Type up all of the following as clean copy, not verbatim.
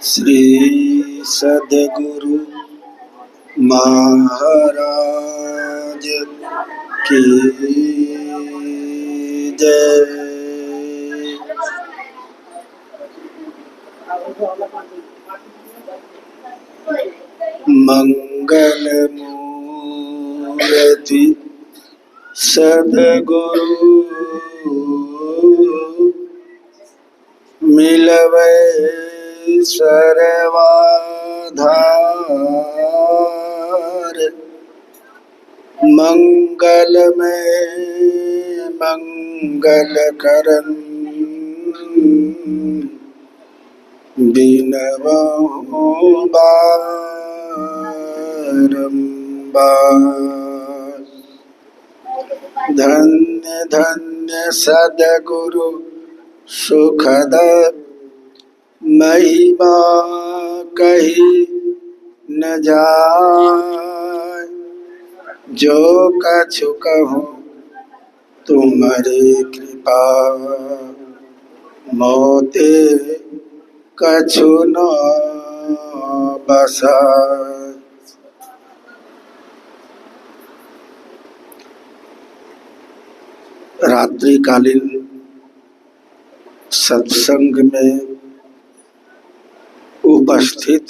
श्री सद्गुरु महाराज की जय। मंगल मूर्ति सद्गुरु मिलवै सर्वाधार। मंगल में मंगल करन बिनवहु बारंबार। धन्य धन्य सद्गुरु सुखद महिमा कही न जाय। जो कछु कहूँ तुम्हारी कृपा मोते कछु न बसाय। रात्रिकालीन सत्संग में उपस्थित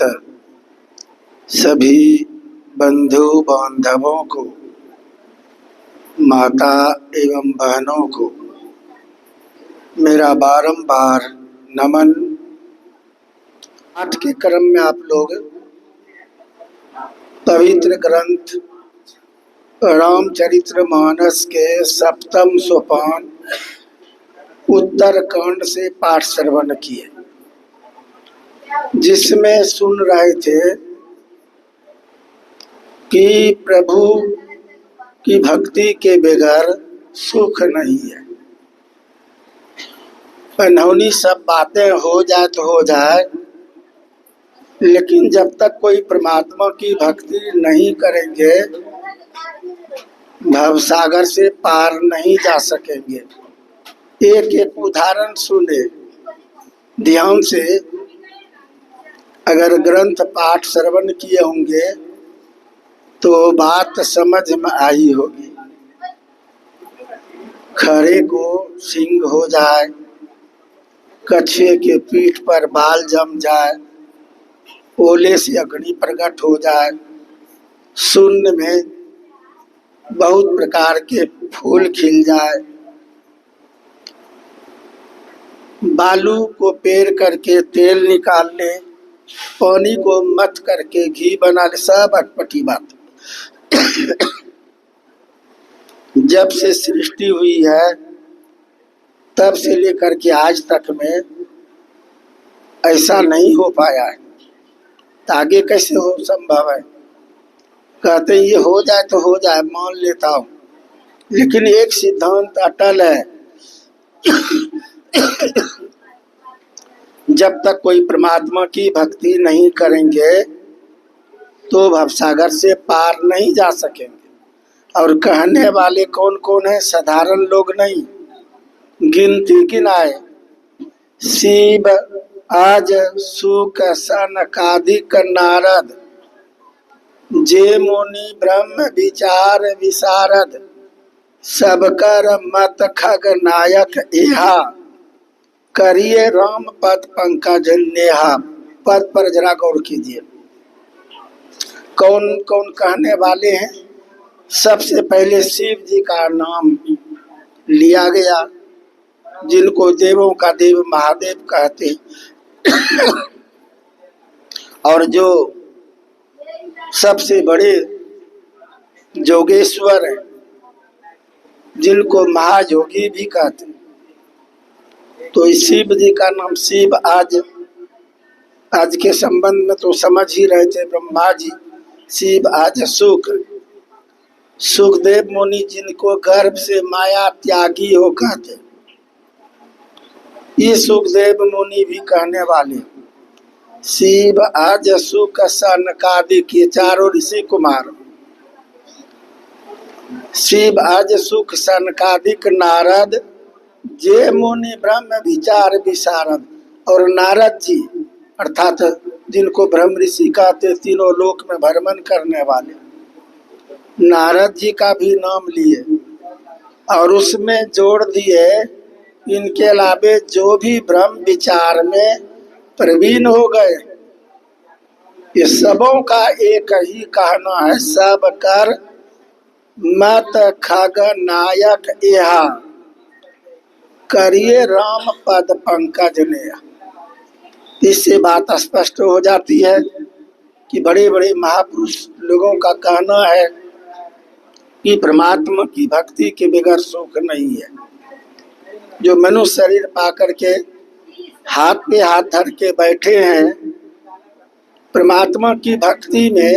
सभी बंधु बांधवों को, माता एवं बहनों को मेरा बारंबार नमन। पाठ के क्रम में आप लोग पवित्र ग्रंथ रामचरितमानस के सप्तम सोपान उत्तरकांड से पाठ श्रवण किए, जिसमें सुन रहे थे कि प्रभु की भक्ति के बगैर सुख नहीं है। अनहोनी सब बातें हो जाए तो हो जाए, लेकिन जब तक कोई परमात्मा की भक्ति नहीं करेंगे भवसागर से पार नहीं जा सकेंगे। एक एक उदाहरण सुने ध्यान से। अगर ग्रंथ पाठ श्रवण किए होंगे तो बात समझ में आई होगी। खरे को सींग हो जाए, कछुए के पीठ पर बाल जम जाए, ओले से अग्नि प्रकट हो जाए, शून्य में बहुत प्रकार के फूल खिल जाए, बालू को पेर करके तेल निकाल ले, पानी को मथ करके घी बना ले, सब अटपटी बात। जब से सृष्टि हुई है तब से लेकर के आज तक में ऐसा नहीं हो पाया है, तो आगे कैसे हो संभव है। कहते ये हो जाए तो हो जाए, मान लेता हूं, लेकिन एक सिद्धांत अटल है। जब तक कोई परमात्मा की भक्ति नहीं करेंगे तो भवसागर से पार नहीं जा सकेंगे। और कहने वाले कौन कौन है? साधारण लोग नहीं, गिनती गिनाए। शिव आज सुक सनकादिक नारद, जे मुनि ब्रह्म विचार विशारद, सबकर मत खग नायक इहा, करिए राम पद पंकज नेहा। पद पर जरा गौर कीजिए, कौन कौन कहने वाले हैं। सबसे पहले शिव जी का नाम लिया गया, जिनको देवों का देव महादेव कहते हैं। और जो सबसे बड़े जोगेश्वर हैं, जिनको महायोगी भी कहते हैं। तो इस शिव जी का नाम शिव आज के संबंध में तो समझ ही रहे थे ब्रह्मा जी। शिव आज सुखदेव मुनि, जिनको गर्भ से माया त्यागी हो कहते, ये सुखदेव मुनि भी कहने वाले। शिव आज सुख सनकादिक, ये चारों ऋषि कुमार। शिव आज सुख सनकादिक नारद, जे मुनि ब्रह्म विचार विशारद। और नारद जी अर्थात जिनको ब्रह्म ऋषि कहते, तीनों लोक में भ्रमण करने वाले, नारद जी का भी नाम लिए और उसमें जोड़ दिए इनके अलावे जो भी ब्रह्म विचार में प्रवीण हो गए, ये सबों का एक ही कहना है, सब कर मत खग नायक यहा करिए राम पद पंकज ने। इससे बात स्पष्ट हो जाती है कि बड़े बड़े महापुरुष लोगों का कहना है कि परमात्मा की भक्ति के बगैर सुख नहीं है। जो मनुष्य शरीर पाकर के हाथ पे हाथ धर के बैठे हैं, परमात्मा की भक्ति में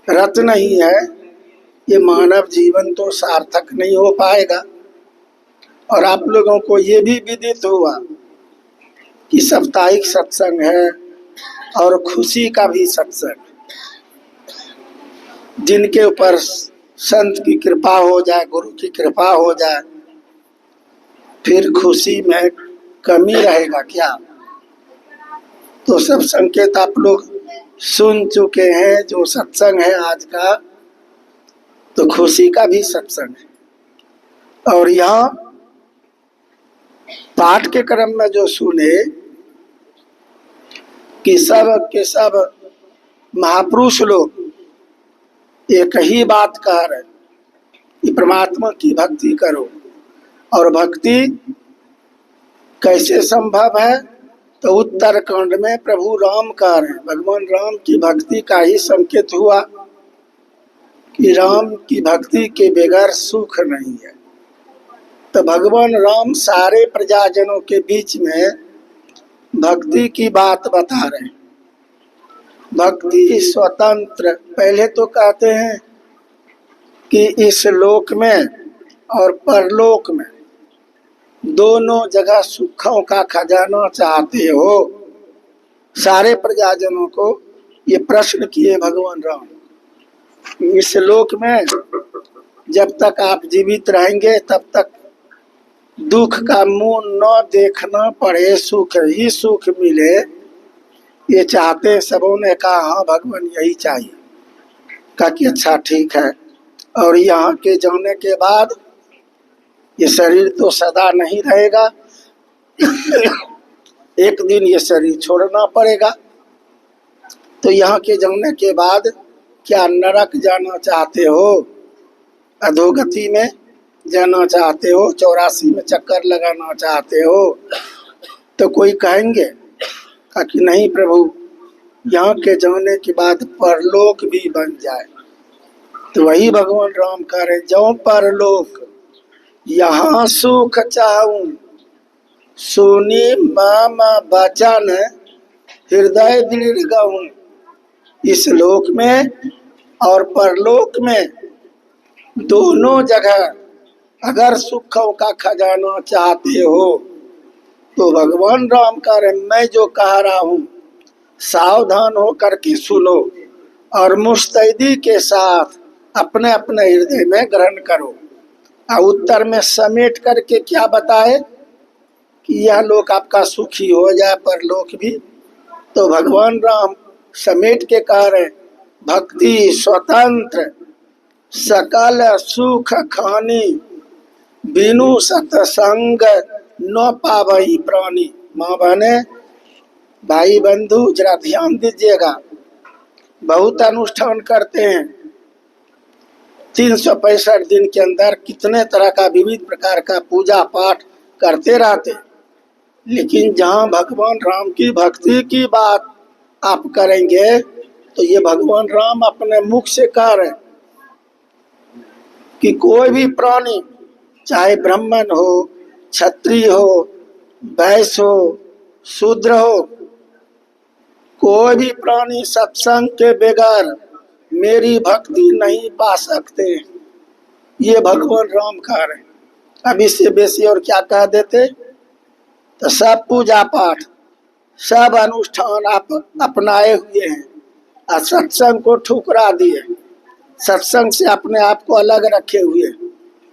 रत नहीं है, ये मानव जीवन तो सार्थक नहीं हो पाएगा। और आप लोगों को ये भी विदित हुआ कि साप्ताहिक सत्संग है और खुशी का भी सत्संग, जिनके ऊपर संत की कृपा हो जाए, गुरु की कृपा हो जाए, फिर खुशी में कमी रहेगा क्या? तो सब संकेत आप लोग सुन चुके हैं। जो सत्संग है आज का, तो खुशी का भी सत्संग है। और यहाँ पाठ के क्रम में जो सुने कि सब के सब महापुरुष लोग एक ही बात कह रहे कि परमात्मा की भक्ति करो। और भक्ति कैसे संभव है? तो उत्तरकांड में प्रभु राम कह रहे हैं, भगवान राम की भक्ति का ही संकेत हुआ कि राम की भक्ति के बगैर सुख नहीं है। तो भगवान राम सारे प्रजाजनों के बीच में भक्ति की बात बता रहे हैं। भक्ति स्वतंत्र, पहले तो कहते हैं कि इस लोक में और परलोक में दोनों जगह सुखों का खजाना चाहते हो। सारे प्रजाजनों को ये प्रश्न किए भगवान राम, इस लोक में जब तक आप जीवित रहेंगे तब तक दुख का मुंह न देखना पड़े, सुख ही सुख मिले, ये चाहते हैं। सबों ने कहा हाँ भगवान यही चाहिए। कहा कि अच्छा ठीक है। और यहाँ के जाने के बाद ये शरीर तो सदा नहीं रहेगा, एक दिन ये शरीर छोड़ना पड़ेगा। तो यहाँ के जाने के बाद क्या नरक जाना चाहते हो, अधोगति में जाना चाहते हो, 84 में चक्कर लगाना चाहते हो? तो कोई कहेंगे कि नहीं प्रभु, यहाँ के जाने के बाद परलोक भी बन जाए। तो वही भगवान राम कह रहे, जो परलोक यहाँ सुख चाहूं, सुनी मम बचन हृदय दृढ़ गहूं। इस लोक में और परलोक में दोनों जगह अगर सुखों का खजाना चाहते हो तो भगवान राम कह रहे, मैं जो कह रहा हूँ सावधान हो करके सुनो और मुस्तैदी के साथ अपने अपने हृदय में ग्रहण करो। और उत्तर में समेट करके क्या बताए कि यह लोक आपका सुखी हो जाए, परलोक भी। तो भगवान राम समेट के कह रहे, भक्ति स्वतंत्र सकल सुख खानी, बिनु सतसंग न पावई प्राणी। माँ बहने, भाई बंधु, जरा ध्यान दीजिएगा। बहुत अनुष्ठान करते हैं, 365 दिन के अंदर कितने तरह का विविध प्रकार का पूजा पाठ करते रहते, लेकिन जहाँ भगवान राम की भक्ति की बात आप करेंगे तो ये भगवान राम अपने मुख से कह रहे कि कोई भी प्राणी, चाहे ब्राह्मण हो, क्षत्रिय हो, वैश्य हो, शूद्र हो, कोई भी प्राणी सत्संग के बगैर मेरी भक्ति नहीं पा सकते। ये भगवान राम कह रहे। अब इससे बेसी और क्या कह देते? तो सब पूजा पाठ, सब अनुष्ठान आप अपनाए हुए हैं और सत्संग को ठुकरा दिए, सत्संग से अपने आप को अलग रखे हुए।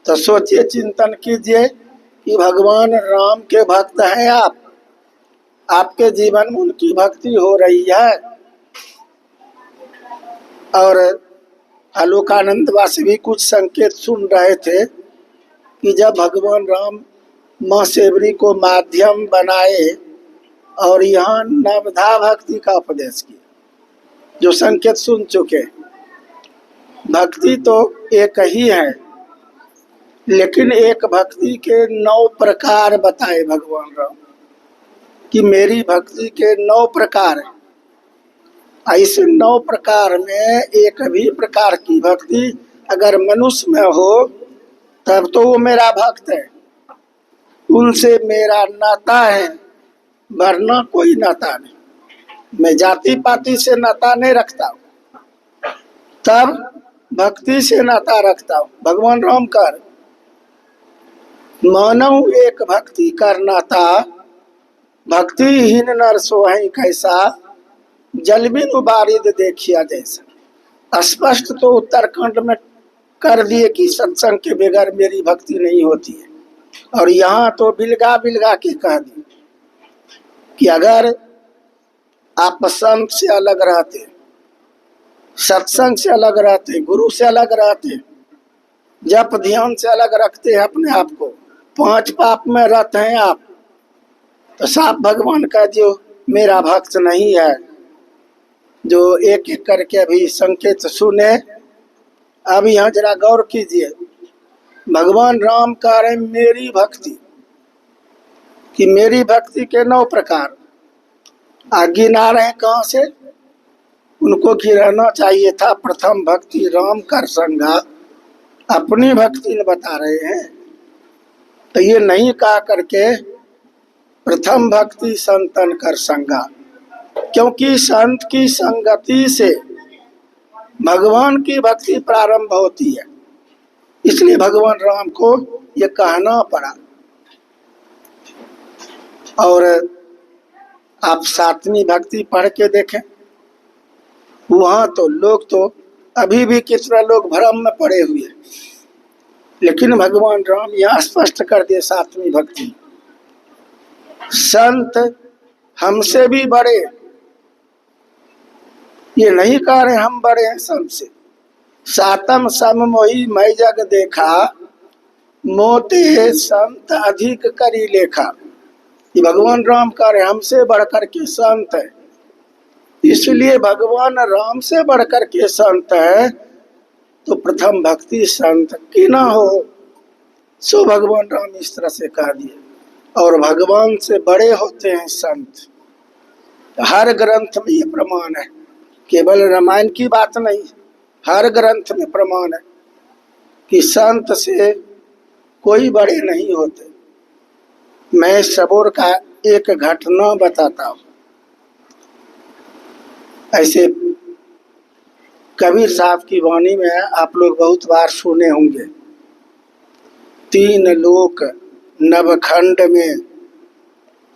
तो सोचिए, चिंतन कीजिए कि भगवान राम के भक्त हैं आप, आपके जीवन में उनकी भक्ति हो रही है। और आलोकानंद वासी भी कुछ संकेत सुन रहे थे कि जब भगवान राम माँ सेवरी को माध्यम बनाए और यहाँ नवधा भक्ति का उपदेश किया, जो संकेत सुन चुके। भक्ति तो एक ही है, लेकिन एक भक्ति के 9 प्रकार बताए भगवान राम कि मेरी भक्ति के 9 प्रकार हैं। इस 9 प्रकार में एक भी प्रकार की भक्ति अगर मनुष्य में हो तब तो वो मेरा भक्त है, उनसे मेरा नाता है, वरना कोई नाता नहीं। मैं जाति पाति से नाता नहीं रखता हूँ, तब भक्ति से नाता रखता हूँ। भगवान राम कर मानव एक भक्ति करना था, भक्तिहीन नर सोहै कैसा, जल बिनु बारिद देखिया जैसा। स्पष्ट तो उत्तरखंड में कर दिए कि सत्संग के बगैर मेरी भक्ति नहीं होती है, और यहाँ तो बिलगा बिलगा के कह दिए कि अगर आप संत से अलग रहते, सत्संग से अलग रहते, गुरु से अलग रहते, जप ध्यान से अलग रखते हैं अपने आप को, 5 पाप में रहते हैं आप, तो साफ भगवान का जो मेरा भक्त नहीं है। जो एक एक करके अभी संकेत सुने, अब यहाँ जरा गौर कीजिए। भगवान राम कह रहे मेरी भक्ति कि मेरी भक्ति के 9 प्रकार गिना रहे हैं। कहाँ से उनको गिराना चाहिए था? प्रथम भक्ति राम कर संगा, अपनी भक्ति न बता रहे हैं। तो ये नहीं कहा करके प्रथम भक्ति संतन कर संगा, क्योंकि संत की संगति से भगवान की भक्ति प्रारंभ होती है, इसलिए भगवान राम को ये कहना पड़ा। और आप 7वीं भक्ति पढ़ के देखें, वहां तो लोग तो अभी भी कितना लोग भ्रम में पड़े हुए हैं, लेकिन भगवान राम यहाँ स्पष्ट कर दिए 7वीं भक्ति, संत हमसे भी बड़े। ये नहीं कह रहे हम बड़े हैं संत से। 7म सम मोहि मैं जग देखा, मोते संत अधिक करी लेखा। ये भगवान राम कह रहे हमसे बढ़कर के संत है, इसलिए भगवान राम से बढ़कर के संत है, तो प्रथम भक्ति संत की ना हो। सो भगवान राम इस तरह से कह दिए। और भगवान से बड़े होते हैं संत, हर ग्रंथ में ये प्रमाण है, केवल रामायण की बात नहीं, हर ग्रंथ में प्रमाण है कि संत से कोई बड़े नहीं होते। मैं सबोर का एक घटना बताता हूँ। ऐसे कबीर साहब की वाणी में आप लोग बहुत बार सुने होंगे, 3 लोक नवखंड में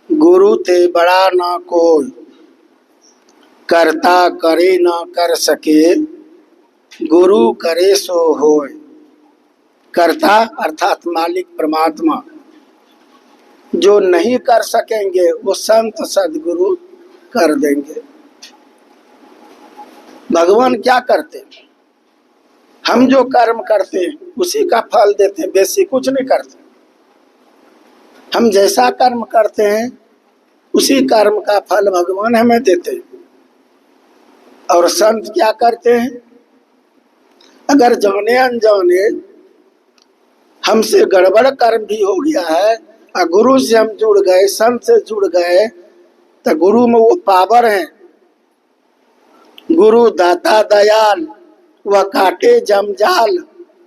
गुरु ते बड़ा ना कोई, करता करे ना कर सके, गुरु करे सो होय। करता अर्थात मालिक परमात्मा, जो नहीं कर सकेंगे वो संत सदगुरु कर देंगे। भगवान क्या करते? हम जो कर्म करते हैं उसी का फल देते हैं, बेसी कुछ नहीं करते। हम जैसा कर्म करते हैं उसी कर्म का फल भगवान हमें देते हैं। और संत क्या करते हैं? अगर जाने अनजाने हमसे गड़बड़ कर्म भी हो गया है और गुरु से हम जुड़ गए, संत से जुड़ गए, तो गुरु में वो पावर है। गुरु दाता दयाल, वह काटे जमजाल,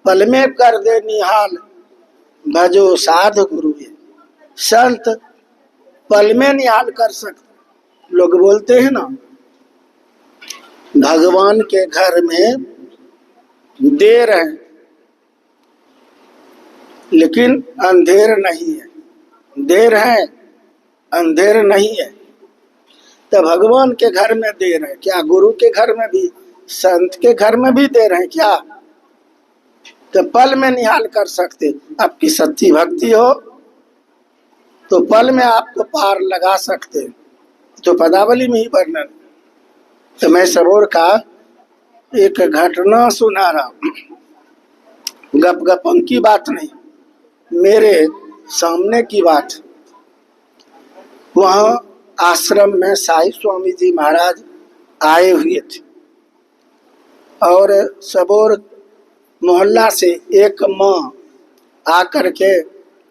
पल में कर दे निहाल, भजो साध गुरु। संत पल में निहाल कर सकते। लोग बोलते हैं ना भगवान के घर में देर है लेकिन अंधेर नहीं है, देर है अंधेर नहीं है। तो भगवान के घर में देर है क्या? गुरु के घर में भी, संत के घर में भी देर है क्या? तो पल में निहाल कर सकते। आपकी सच्ची भक्ति हो तो पल में आपको पार लगा सकते। तो पदावली में ही वर्णन। तो मैं सबोर का एक घटना सुना रहा हूं, गप गपन की बात नहीं, मेरे सामने की बात। वहाँ आश्रम में साई स्वामी जी महाराज आए हुए थे और सबोर मोहल्ला से एक माँ आकर के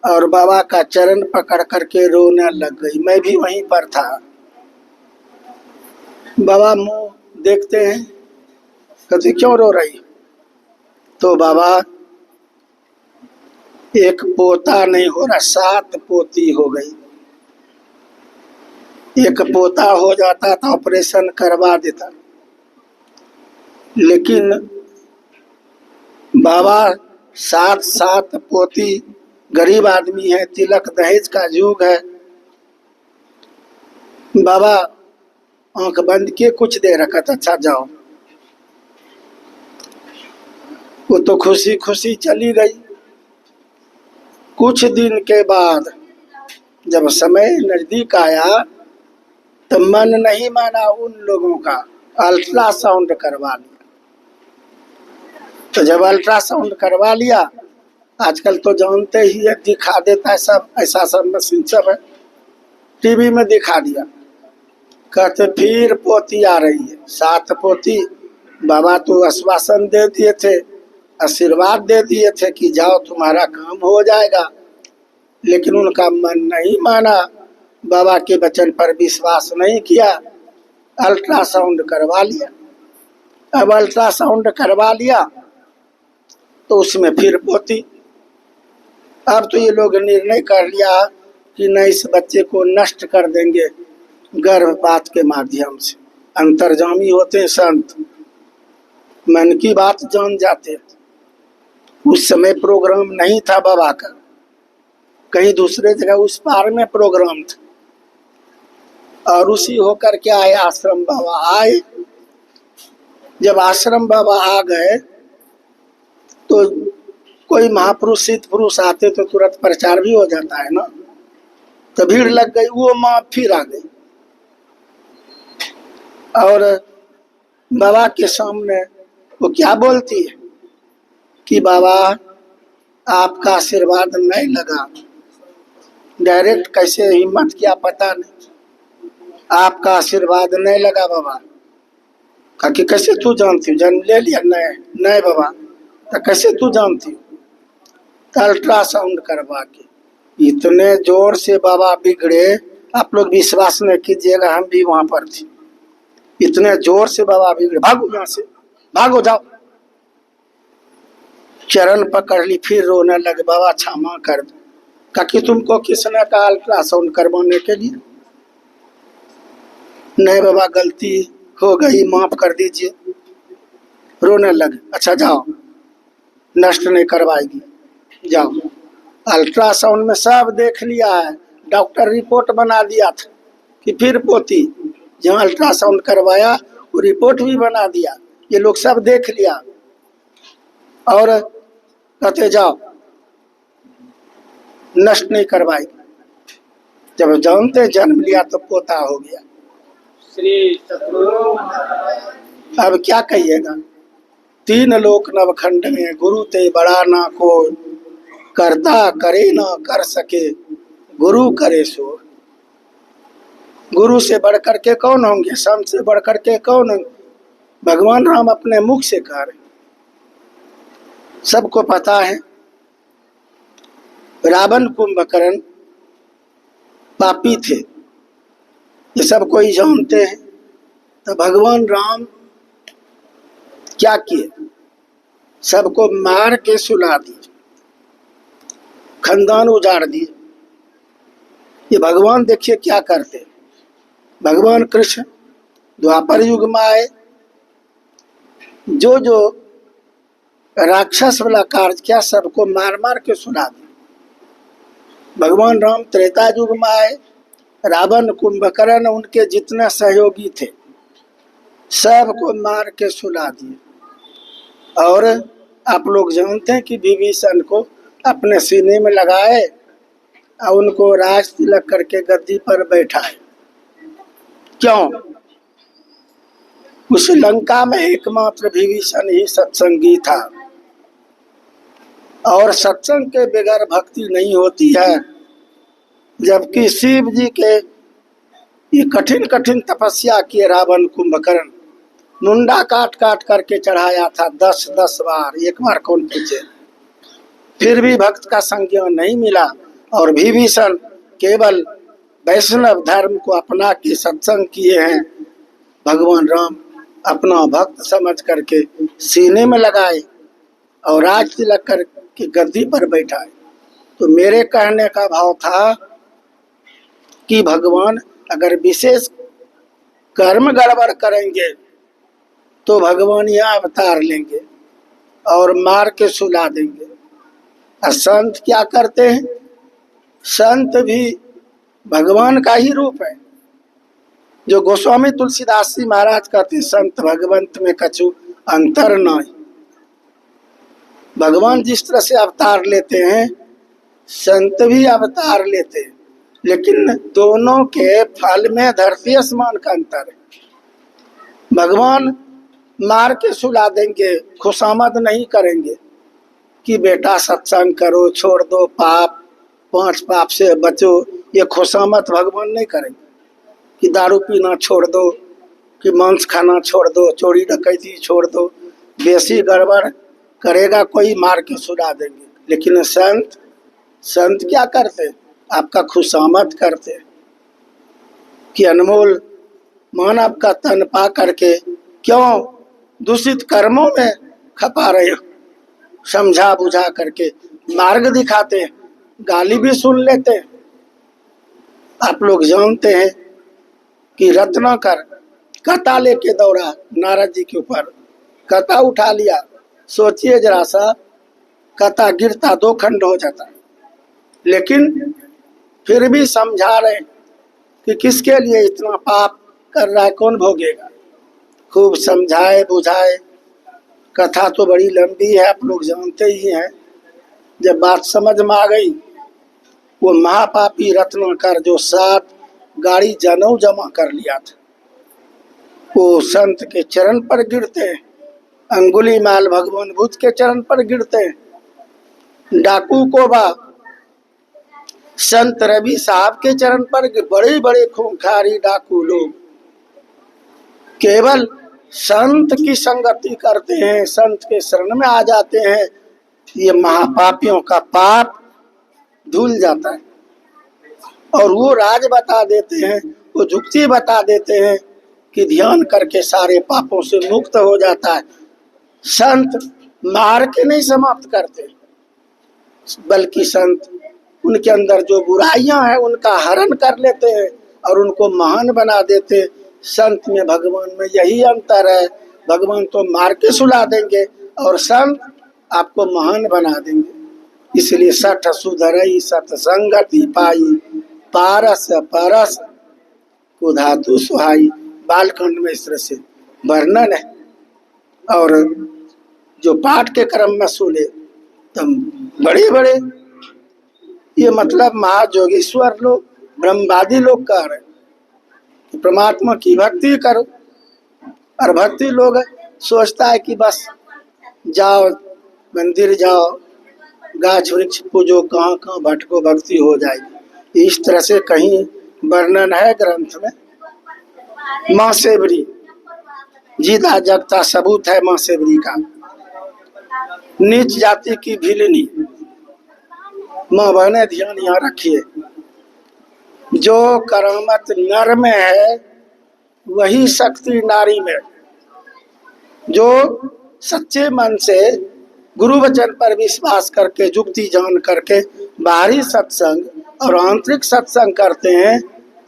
और बाबा का चरण पकड़ करके रोने लग गई। मैं भी वहीं पर था। बाबा मुंह देखते हैं, कहते क्यों रो रही? तो बाबा एक पोता नहीं हो रहा, 7 पोती हो गई। एक पोता हो जाता तो ऑपरेशन करवा देता, लेकिन बाबा 7 पोती, गरीब आदमी है, तिलक दहेज का युग है। बाबा आंख बंद के कुछ देर रखा था, अच्छा जाओ। वो तो खुशी खुशी चली गई। कुछ दिन के बाद जब समय नजदीक आया तो मन नहीं माना उन लोगों का, अल्ट्रासाउंड करवा लिया। तो जब अल्ट्रासाउंड करवा लिया, आजकल तो जानते ही है, दिखा देता है सब, ऐसा सब मशीन सब है, टीवी में दिखा दिया। कहते फिर पोती आ रही है, 7 पोती। बाबा तो आश्वासन दे दिए थे, आशीर्वाद दे दिए थे कि जाओ तुम्हारा काम हो जाएगा, लेकिन उनका मन नहीं माना, बाबा के वचन पर विश्वास नहीं किया, अल्ट्रासाउंड करवा लिया। अब अल्ट्रासाउंड करवा लिया तो उसमें फिर पोती। अब तो ये लोग निर्णय कर लिया कि नहीं, इस बच्चे को नष्ट कर देंगे गर्भपात के माध्यम से। अंतर्जामी होते हैं संत, मन की बात जान जाते। उस समय प्रोग्राम नहीं था बाबा का, कहीं दूसरे जगह उस पार में प्रोग्राम था। और उसी होकर के आए, आश्रम बाबा आए। जब आश्रम बाबा आ गए तो कोई महापुरुष सिद्ध पुरुष आते तो तुरंत प्रचार भी हो जाता है ना, तो भीड़ लग गई। वो माँ फिर आ गई और बाबा के सामने वो क्या बोलती है कि बाबा आपका आशीर्वाद नहीं लगा। डायरेक्ट कैसे हिम्मत किया पता नहीं, आपका आशीर्वाद नहीं लगा बाबा। कहा कि कैसे तू जानती हो, जन्म ले लिया? नहीं बाबा। तो कैसे तू जानती हो? तो अल्ट्रासाउंड करवा के। इतने जोर से बाबा बिगड़े, आप लोग विश्वास नहीं कीजिएगा, हम भी वहां पर थे। इतने जोर से बाबा बिगड़े, भागो यहाँ से, भागो जाओ। चरण पकड़ ली, फिर रोने लगे, बाबा क्षमा कर दो। कहा कि तुमको किसने कहा अल्ट्रासाउंड करवाने के लिए? नहीं बाबा, गलती हो गई, माफ कर दीजिए। रोने लगे। अच्छा जाओ, नष्ट नहीं करवाएगी, जाओ। अल्ट्रासाउंड में सब देख लिया है, डॉक्टर रिपोर्ट बना दिया था कि फिर पोती। जहाँ अल्ट्रासाउंड करवाया वो रिपोर्ट भी बना दिया, ये लोग सब देख लिया। और कहते जाओ, नष्ट नहीं करवाएगी। जब जानते जन्म लिया तो पोता हो गया। श्री सतगुरु अब क्या कहिएगा? 3 लोक नवखंड में गुरु ते बड़ा ना कोई, करता करे ना कर सके, गुरु करे सो। गुरु से बढ़कर के कौन होंगे? संत से बढ़कर के कौन होंगे? भगवान राम अपने मुख से कह रहे, सबको पता है। रावण कुंभकर्ण पापी थे, ये सब कोई जानते हैं। तो भगवान राम क्या किए? सबको मार के सुला दिए, खानदान उजाड़ दिए। ये भगवान देखिए क्या करते। भगवान कृष्ण द्वापर युग में आए, जो जो राक्षस वाला कार्य किया सबको मार मार के सुना दिया। भगवान राम त्रेता युग में आए, रावण कुंभकर्ण उनके जितने सहयोगी थे सबको मार के सुला दिए। और आप लोग जानते हैं कि विभीषण को अपने सीने में लगाए और उनको राज तिलक करके गद्दी पर बैठाए। क्यों? उस लंका में एकमात्र विभीषण ही सत्संगी था, और सत्संग के बगैर भक्ति नहीं होती है। जबकि शिव जी के ये कठिन कठिन तपस्या किए रावण कुंभकर्ण, मुंडा काट काट करके चढ़ाया था 10-10 बार, एक बार कौन पूछे, फिर भी भक्त का संज्ञान नहीं मिला। और विभीषण केवल वैष्णव धर्म को अपना के सत्संग किए हैं। भगवान राम अपना भक्त समझ करके सीने में लगाए और राज तिलक करके गद्दी पर बैठाए। तो मेरे कहने का भाव था कि भगवान अगर विशेष कर्म गड़बड़ करेंगे तो भगवान यहाँ अवतार लेंगे और मार के सुला देंगे। और संत क्या करते हैं? संत भी भगवान का ही रूप है। जो गोस्वामी तुलसीदास जी महाराज कहते हैं, संत भगवंत में कछु अंतर नहीं। भगवान जिस तरह से अवतार लेते हैं, संत भी अवतार लेते हैं, लेकिन दोनों के फल में धरती आसमान का अंतर है। भगवान मार के सुला देंगे, खुशामद नहीं करेंगे कि बेटा सत्संग करो, छोड़ दो पाप, 5 पाप से बचो। ये खुशामद भगवान नहीं करेंगे कि दारू पीना छोड़ दो, कि मांस खाना छोड़ दो, चोरी डकैती छोड़ दो। बेसी गड़बड़ करेगा कोई, मार के सुला देंगे। लेकिन संत क्या करते? आपका खुशामद करते कि अनमोल मानव का तन पा करके क्यों दूषित कर्मों में खपा रहे हो, समझा बुझा करके मार्ग दिखाते हैं। गाली भी सुन लेते हैं। आप लोग जानते हैं कि रत्नाकर कथा लेके दौड़ा नारद जी के ऊपर, कथा उठा लिया। सोचिए जरा सा, कथा गिरता 2 खंड हो जाता, लेकिन फिर भी समझा रहे कि किसके लिए इतना पाप कर रहा है, कौन भोगेगा। खूब समझाए बुझाए। कथा तो बड़ी लंबी है, आप लोग जानते ही हैं। जब बात समझ में आ गई, वो महापापी रत्नाकर जो 7 गाड़ी जनेऊ जमा कर लिया था, वो संत के चरण पर गिरते हैं। अंगुलीमाल भगवान बुद्ध के चरण पर गिरते हैं। डाकू कोबा संत रवि साहब के चरण पर, बड़े बड़े खूंखारी डाकू लोग केवल संत की संगति करते हैं, संत के शरण में आ जाते हैं। ये महापापियों का पाप धुल जाता है और वो राज बता देते हैं, वो जुक्ति बता देते हैं कि ध्यान करके सारे पापों से मुक्त हो जाता है। संत मार के नहीं समाप्त करते, बल्कि संत उनके अंदर जो बुराइयां हैं उनका हरण कर लेते हैं और उनको महान बना देते। संत में भगवान में यही अंतर है। भगवान तो मार के सुला देंगे और संत आपको महान बना देंगे। इसलिए सठ सुधरई सत्संगति पाई, पारस परस को धातु सुहाई। बालकांड में इस तरह से वर्णन है। और जो पाठ के क्रम में सुने तब बड़े बड़े, ये मतलब महाजोगेश्वर लोग, ब्रह्मवादी लोग कह रहे कि परमात्मा की भक्ति करो, और भक्ति लोग सोचता है कि बस जाओ मंदिर जाओ, गाछ वृक्ष पूजो, कहाँ कहाँ भटको, भक्ति हो जाएगी। इस तरह से कहीं वर्णन है ग्रंथ में। माँ सेवरी जीता जगता सबूत है माँ सेवरी का। नीच जाति की भिलनी, माँ बहने ध्यान यहाँ रखिए, जो करामत नर में है वही शक्ति नारी में। जो सच्चे मन से गुरु वचन पर विश्वास करके, जुक्ति जान करके बाहरी सत्संग और आंतरिक सत्संग करते हैं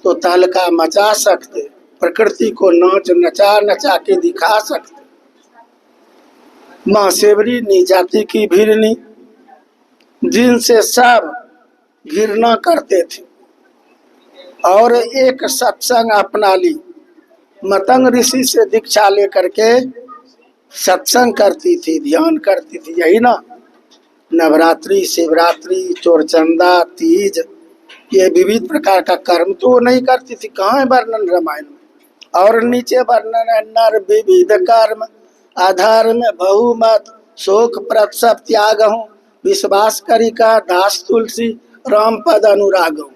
तो तहलका मचा सकते, प्रकृति को नाच नचा नचा के दिखा सकते। माँ सेवरी नी जाति की भिरनी, जिनसे सब घृणा करते थे, और एक सत्संग अपना ली। मतंग ऋषि से दीक्षा लेकर के सत्संग करती थी, ध्यान करती थी। यही ना, नवरात्रि, शिवरात्रि, चोरचंदा, तीज, ये विविध प्रकार का कर्म तो नहीं करती थी। कहाँ है वर्णन रामायण में? और नीचे वर्णन है नर विविध कर्म आधार में बहुमत शोक प्रसव त्याग हूँ विश्वास करी का दास तुलसी राम पद अनुराग हूँ।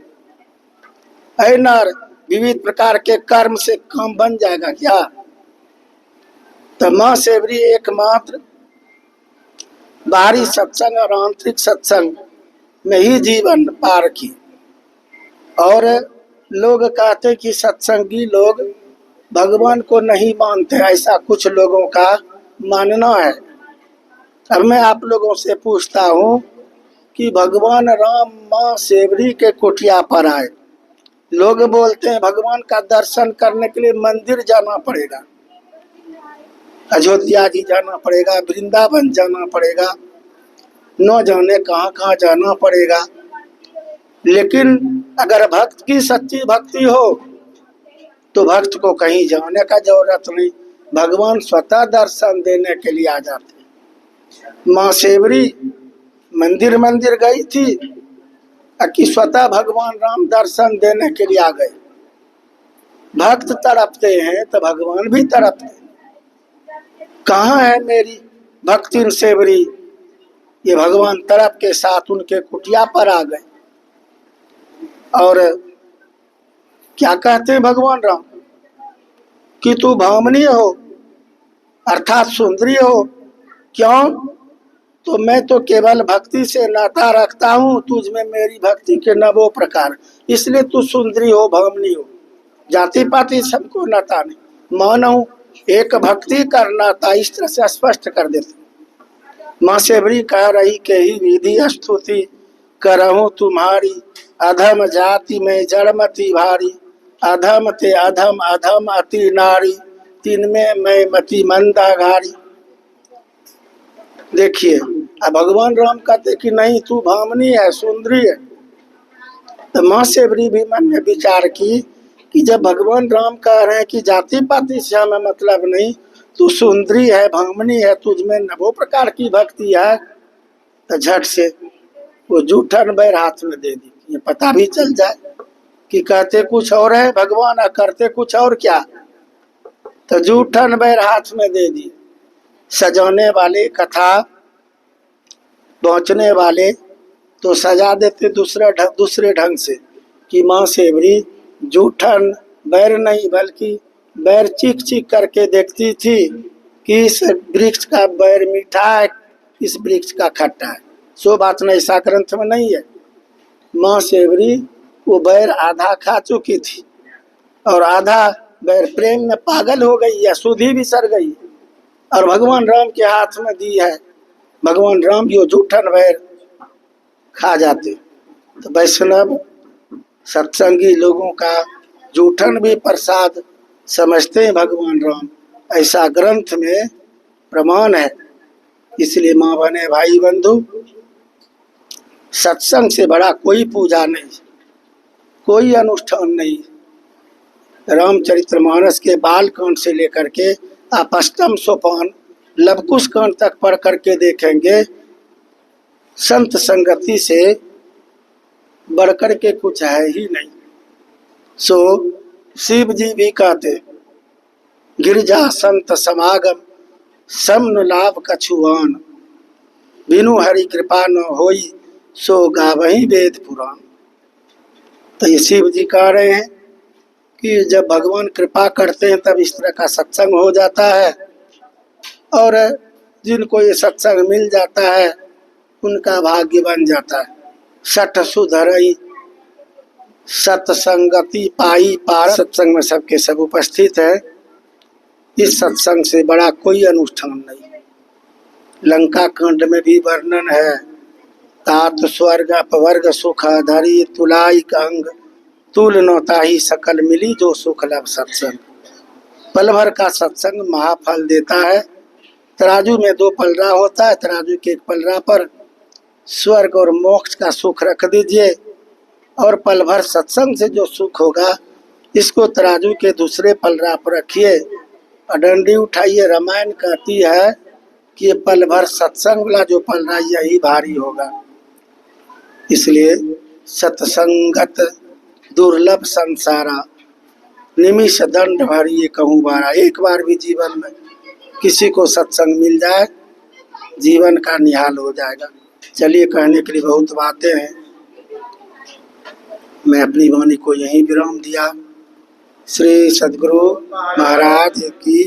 ऐ नर विविध प्रकार के कर्म से काम बन जाएगा क्या? तो माँ सेवरी एकमात्र बाहरी सत्संग और आंतरिक सत्संग में ही जीवन पार की। और लोग कहते कि सत्संगी लोग भगवान को नहीं मानते, ऐसा कुछ लोगों का मानना है। अब मैं आप लोगों से पूछता हूँ कि भगवान राम माँ सेवरी के कुटिया पर आए। लोग बोलते हैं भगवान का दर्शन करने के लिए मंदिर जाना पड़ेगा, अयोध्या जी जाना पड़ेगा, वृंदावन जाना पड़ेगा, न जाने कहाँ कहाँ जाना पड़ेगा। लेकिन अगर भक्त की सच्ची भक्ति हो तो भक्त को कहीं जाने का जरूरत नहीं, भगवान स्वतः दर्शन देने के लिए आ जाते। माँ सेवरी मंदिर मंदिर गई थी कि स्वतः भगवान राम दर्शन देने के लिए आ गए। भक्त तड़पते हैं तो भगवान भी तड़पते हैं। कहाँ है मेरी भक्ति सेवरी? ये भगवान तड़प के साथ उनके कुटिया पर आ गए। और क्या कहते हैं भगवान राम कि तू भामनी हो अर्थात सुंदरी हो। क्यों? तो मैं तो केवल भक्ति से नाता रखता हूँ, तुझ में मेरी भक्ति के नवो प्रकार, इसलिए तू सुंदरी हो भामनी हो। जाति पाति सबको नाता नहीं, मानव एक भक्ति कर नाता, इस तरह से स्पष्ट कर देते। माँ सेवरी कह रही के ही विधि स्तुति करहूँ तुम्हारी, अधम जाति में जड़मति भारी, अधम ते अधम अधम अति नारी, तीन में मैं मति मंदाघारी। देखिए अब भगवान राम कहते कि नहीं तू भामनी है, सुंदरी है। तो माँ सेवरी भी मन में विचार की कि जब भगवान राम कह रहे हैं कि जाति पाति से हमें मतलब नहीं, तू सुंदरी है भामनी है, तुझ में नवो प्रकार की भक्ति है, तो झट से वो जूठन बैर हाथ में दे दी। ये पता भी चल जाए कि कहते कुछ और है भगवान और करते कुछ और क्या। तो जूठन बैर हाथ में दे दी। सजाने वाले कथा पहुँचने वाले तो सजा देते दूसरे ढंग से कि माँ सेवरी जूठन बैर नहीं बल्कि बैर चीख चीख करके देखती थी कि इस वृक्ष का बैर मीठा है, इस वृक्ष का खट्टा है। सो बात नहीं, ऐसा ग्रंथ में नहीं है। माँ सेवरी वो बैर आधा खा चुकी थी और आधा बैर प्रेम में पागल हो गई या सुधी भी सर गई और भगवान राम के हाथ में दी है। भगवान राम जो जूठन बैर खा जाते। तो वैष्णव सत्संगी लोगों का जूठन भी प्रसाद समझते हैं भगवान राम, ऐसा ग्रंथ में प्रमाण है। इसलिए माँ बने भाई बंधु, सत्संग से बड़ा कोई पूजा नहीं, कोई अनुष्ठान नहीं। रामचरितमानस के बाल कांड से लेकर के आप अष्टम सोपान लवकुश कांड तक पढ़ करके देखेंगे, संत संगति से बढ़कर के कुछ है ही नहीं। सो शिव जी भी कहते गिरजा संत समागम समन लाभ कछुआन, बिनु हरि कृपा न होई सो गावही वेद पुराण। तो ये शिव जी कह रहे हैं कि जब भगवान कृपा करते हैं तब इस तरह का सत्संग हो जाता है, और जिनको ये सत्संग मिल जाता है उनका भाग्य बन जाता है। सठ सुधरई सत्संगति पाई पार। सत्संग में सबके सब उपस्थित है। इस सत्संग से बड़ा कोई अनुष्ठान नहीं। लंका कांड में भी वर्णन है, तात स्वर्ग अपवर्ग सुख धरी तुलाई अंग, तुल नौताही सकल मिली जो सुख लभ सत्संग। पल भर का सत्संग महाफल देता है। तराजू में दो पलरा होता है, तराजू के एक पलरा पर स्वर्ग और मोक्ष का सुख रख दीजिए और पल भर सत्संग से जो सुख होगा इसको तराजू के दूसरे पलरा पर रखिए और डंडी उठाइए। रामायण कहती है कि ये पल भर सत्संग वाला जो पलरा यही भारी होगा। इसलिए सत्संगत दुर्लभ संसारा, निमिष दंड भर ये कहूँ बारा। एक बार भी जीवन में किसी को सत्संग मिल जाए, जीवन का निहाल हो जाएगा। चलिए, कहने के लिए बहुत बातें हैं, मैं अपनी वाणी को यहीं विराम दिया। श्री सद्गुरु महाराज की